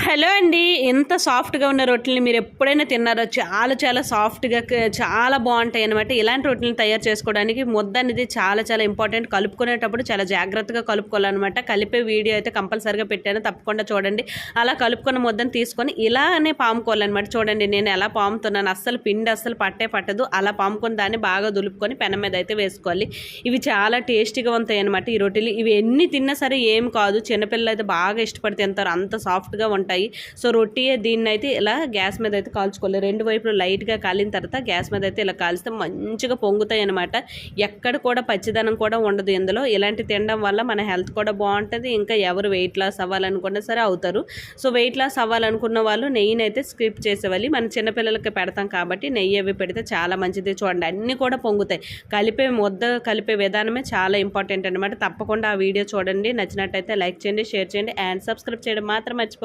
Hello అండి. ఎంత సాఫ్ట్గా ఉన్న రొట్టెల్ని మీరు ఎప్పుడైనా తిన్నారో? చాలా చాలా సాఫ్ట్గా చాలా బాగుంటాయి అనమాట. ఇలాంటి రొట్టెలను తయారు చేసుకోవడానికి ముద్ద అనేది చాలా చాలా ఇంపార్టెంట్. కలుపుకునేటప్పుడు చాలా జాగ్రత్తగా కలుపుకోవాలన్నమాట. కలిపే వీడియో అయితే కంపల్సరీగా పెట్టాను, తప్పకుండా చూడండి. అలా కలుపుకున్న ముద్దను తీసుకొని ఇలానే పాముకోవాలన్నమాట. చూడండి నేను ఎలా పాముతున్నాను. అస్సలు పిండి అస్సలు పట్టదు. అలా పాముకొని దాన్ని బాగా దులుపుకొని పెనం మీద అయితే వేసుకోవాలి. ఇవి చాలా టేస్టీగా ఉంటాయి అనమాట ఈ రొట్టెలు. ఇవి ఎన్ని తిన్నా సరే ఏం కాదు. చిన్నపిల్లలు అయితే బాగా ఇష్టపడి తింటారు, అంత సాఫ్ట్గా ఉంటాయి. సో రొట్టి దీన్ని అయితే ఇలా గ్యాస్ మీద అయితే కాల్చుకోవాలి. రెండు వైపులు లైట్గా కాలిన తర్వాత గ్యాస్ మీద అయితే ఇలా కాల్స్తే మంచిగా పొంగుతాయి అనమాట. ఎక్కడ కూడా పచ్చిదనం కూడా ఉండదు ఇందులో. ఇలాంటి తినడం వల్ల మన హెల్త్ కూడా బాగుంటుంది. ఇంకా ఎవరు వెయిట్ లాస్ అవ్వాలనుకున్నా సరే అవుతారు. సో వెయిట్ లాస్ అవ్వాలనుకున్న వాళ్ళు నెయ్యిని అయితే స్కిప్ చేసేవాలి. మన చిన్నపిల్లలకి పెడతాం కాబట్టి నెయ్యి అవి పెడితే చాలా మంచిది. చూడండి అన్నీ కూడా పొంగుతాయి. కలిపే విధానమే చాలా ఇంపార్టెంట్ అనమాట. తప్పకుండా ఆ వీడియో చూడండి. నచ్చినట్టయితే లైక్ చేయండి, షేర్ చేయండి అండ్ సబ్స్క్రైబ్ చేయడం మాత్రం మర్చిపోకండి.